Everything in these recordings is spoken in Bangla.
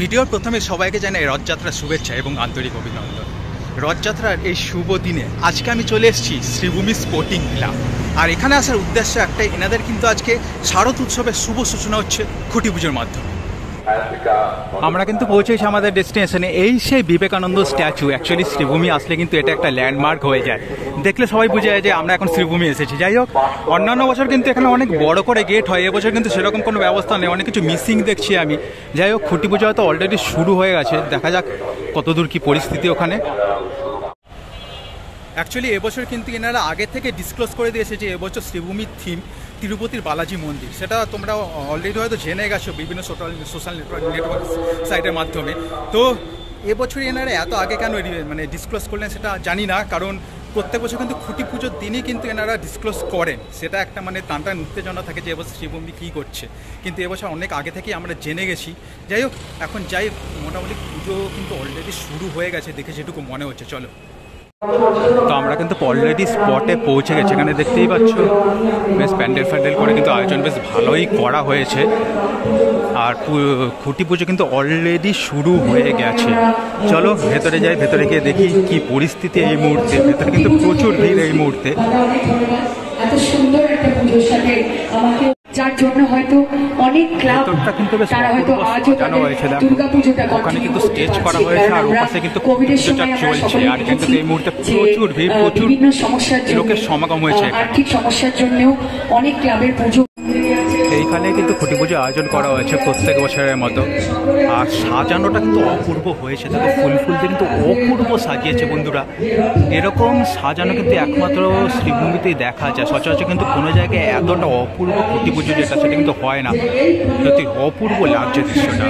ভিডিওর প্রথমে সবাইকে জানাই রথযাত্রার শুভেচ্ছা এবং আন্তরিক অভিনন্দন। রথযাত্রার এই শুভ দিনে আজকে আমি চলে এসেছি শ্রীভূমি স্পোর্টিং ক্লাব। আর এখানে আসার উদ্দেশ্য একটাই, এনাদের কিন্তু আজকে শারদ উৎসবের শুভ সূচনা হচ্ছে খুঁটি পুজোর মাধ্যমে। আমরা কিন্তু পৌঁছেছি আমাদের ডেস্টিনেশনে। এই সেই বিবেকানন্দ স্ট্যাচু। অ্যাকচুয়ালি শ্রীভূমি আসলে কিন্তু এটা একটা ল্যান্ডমার্ক হয়ে যায়, দেখলে সবাই বুঝে যায় যে আমরা এখন শ্রীভূমি এসেছি। যাই হোক, অন্যান্য বছর কিন্তু এখানে অনেক বড় করে গেট হয়, এবছর কিন্তু সেরকম কোনো ব্যবস্থা নেই, অনেক কিছু মিসিং দেখছি আমি। যাই হোক, খুঁটি পুজো হয়তো অলরেডি শুরু হয়ে গেছে, দেখা যাক কতদূর কি পরিস্থিতি ওখানে। অ্যাকচুয়ালি এবছর কিন্তু এনারা আগে থেকে ডিসক্লোজ করে দিয়েছে যে এবছর শ্রীভূমির থিম তিরুপতির বালাজি মন্দির। সেটা তোমরা অলরেডি হয়তো জেনে গেছো বিভিন্ন সোশ্যাল নেটওয়ার্ক সাইটের মাধ্যমে। তো এবছর এনারা এত আগে কেন ডিসক্লোজ করলেন সেটা জানি না, কারণ প্রত্যেক বছর কিন্তু খুঁটি পুজোর দিনই কিন্তু এনারা ডিসক্লোজ করেন। সেটা একটা টানটান উত্তেজনা থাকে যে এবছর শ্রীভূমি কী করছে, কিন্তু এবছর অনেক আগে থেকেই আমরা জেনে গেছি। যাই হোক, এখন যাই, মোটামুটি পুজো কিন্তু অলরেডি শুরু হয়ে গেছে দেখে যেটুকু মনে হচ্ছে। চলো। তো আমরা কিন্তু অলরেডি স্পটে পৌঁছে গেছি। এখানে দেখতেই পাচ্ছ বেশ প্যান্ডেল করে কিন্তু আয়োজন বেশ ভালোই করা হয়েছে। আর খুঁটি পুজো কিন্তু অলরেডি শুরু হয়ে গেছে। চলো ভেতরে যাই, ভেতরে গিয়ে দেখি কি পরিস্থিতি এই মুহূর্তে। ভেতরে কিন্তু প্রচুর ভিড় এই মুহূর্তে। এত সুন্দর একটা পুজোর সাথে আমাকে, যার জন্য হয়তো অনেক ক্লাব তারা হয়তো আজও দুর্গা পুজোটা ওখানে কিন্তু স্টেজ করা হয়েছে, আর ওপাশে কিন্তু পুজোটা চলছে। আর কিন্তু এই মুহূর্তে প্রচুর ভিড়, প্রচুর লোকের সমাগম হয়েছে। আর্থিক সমস্যার জন্যও অনেক ক্লাবের পুজো এইখানে কিন্তু খুঁটি পুজো আয়োজন করা হয়েছে প্রত্যেক বছরের মতো। আর সাজানোটা কিন্তু অপূর্ব হয়েছে, দেখো ফুল দিয়ে কিন্তু অপূর্ব সাজিয়েছে বন্ধুরা। এরকম সাজানো কিন্তু একমাত্র শ্রীভূমিতেই দেখা যায়, সচরাচর কিন্তু কোনো জায়গায় এতটা অপূর্ব খুঁটি পুজো যেটা সেটা কিন্তু হয় না। সত্যি অপূর্ব লাগছে দৃশ্যটা।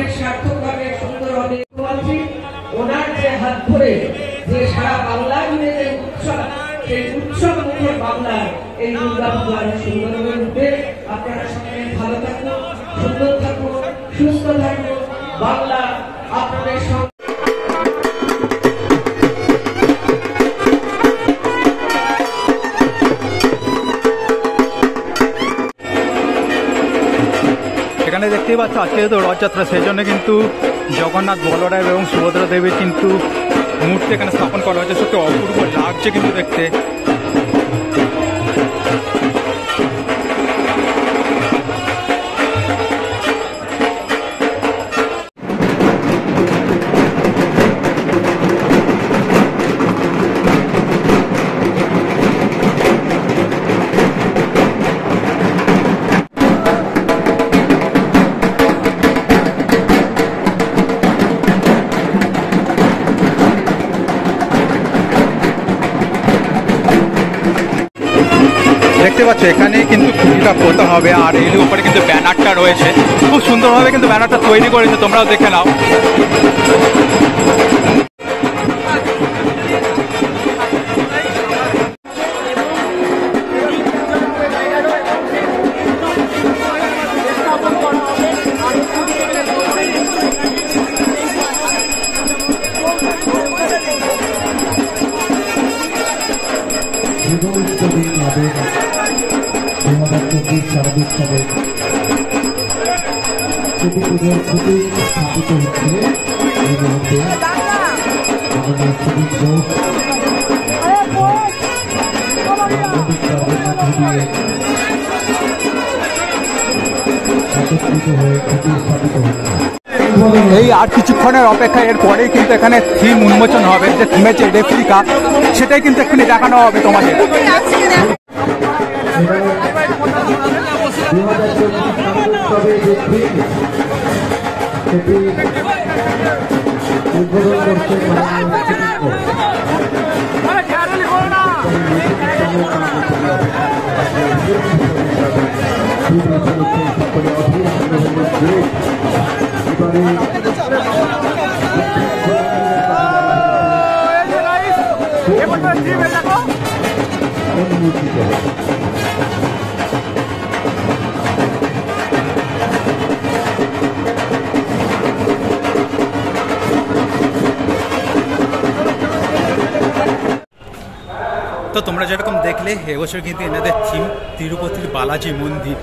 এই উৎসব মুখে বাংলার এই দুর্গা পূজা সুন্দরভাবে রূপে আপনারা সকলে ভালো থাকুন, সুন্দর থাকুন, সুস্থ থাকুন। বাংলা আপনাদের এখানে দেখতেই পাচ্ছ আজকে যেহেতু রথযাত্রা, সেই জন্য কিন্তু জগন্নাথ, বলরাম এবং সুভদ্রা দেবীর কিন্তু মূর্তি এখানে স্থাপন করা হয়েছে। সত্যি অপূর্ব লাগছে কিন্তু দেখতে। দেখতে পাচ্ছ এখানে কিন্তু খুঁটিটা পোতা হবে, আর এর উপরে কিন্তু ব্যানারটা রয়েছে। খুব সুন্দরভাবে কিন্তু ব্যানারটা তৈরি করেছে, তোমরাও দেখে নাও। পুজোর খুবই স্থাপিত হচ্ছে এই মুহূর্তে। আমাদের খুবই যোগ একত্রিত হয়ে খুবই স্থাপিত হচ্ছে। এই আর কিছুক্ষণের অপেক্ষা, এর পরেই কিন্তু এখানে থিম উন্মোচন হবে। যে থিমের যে রেপ্লিকা সেটাই কিন্তু এখানে দেখানো হবে তোমাদের। উদ্বোধন করছে অনুমোদিত। তো তোমরা যেরকম দেখলে এবছর কিন্তু এনাদের থিম তিরুপতির বালাজি মন্দির।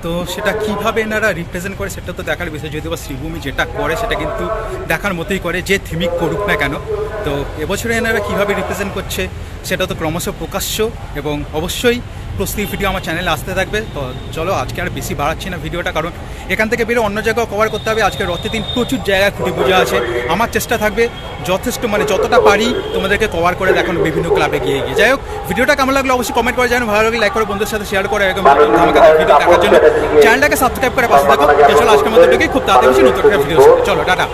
তো সেটা কিভাবে এনারা রিপ্রেজেন্ট করে সেটা তো দেখার বিষয়, যদিও বা শ্রীভূমি যেটা করে সেটা কিন্তু দেখার মতোই করে, যে থিমিক করুক না কেন। তো এবছরে এনারা কীভাবে রিপ্রেজেন্ট করছে সেটা তো ক্রমশ প্রকাশ্য, এবং অবশ্যই প্রস্তুতি ভিডিও আমার চ্যানেলে আসতে থাকবে। তো চলো আজকে আর বেশি বাড়াচ্ছি না ভিডিওটা, কারণ এখান থেকে বেরো অন্য জায়গাও কভার করতে হবে। আজকে রথের দিন প্রচুর জায়গায় খুঁটি পুজো আছে, আমার চেষ্টা থাকবে যথেষ্ট যতটা পারি তোমাদেরকে কভার করে দেখানো বিভিন্ন ক্লাবে গিয়ে। যাই হোক, ভিডিওটা কেমন লাগলো অবশ্যই কমেন্ট করে জানো, ভালো লাগলে লাইক করে বন্ধুদের সাথে শেয়ার করে, এরকম ভিডিও দেখার জন্য চ্যানেলটাকে সাবস্ক্রাইব করে পাশে থাকো। চলো আজকের মতো খুব তাড়াতাড়ি নতুন একটা ভিডিও, চলো টাটা।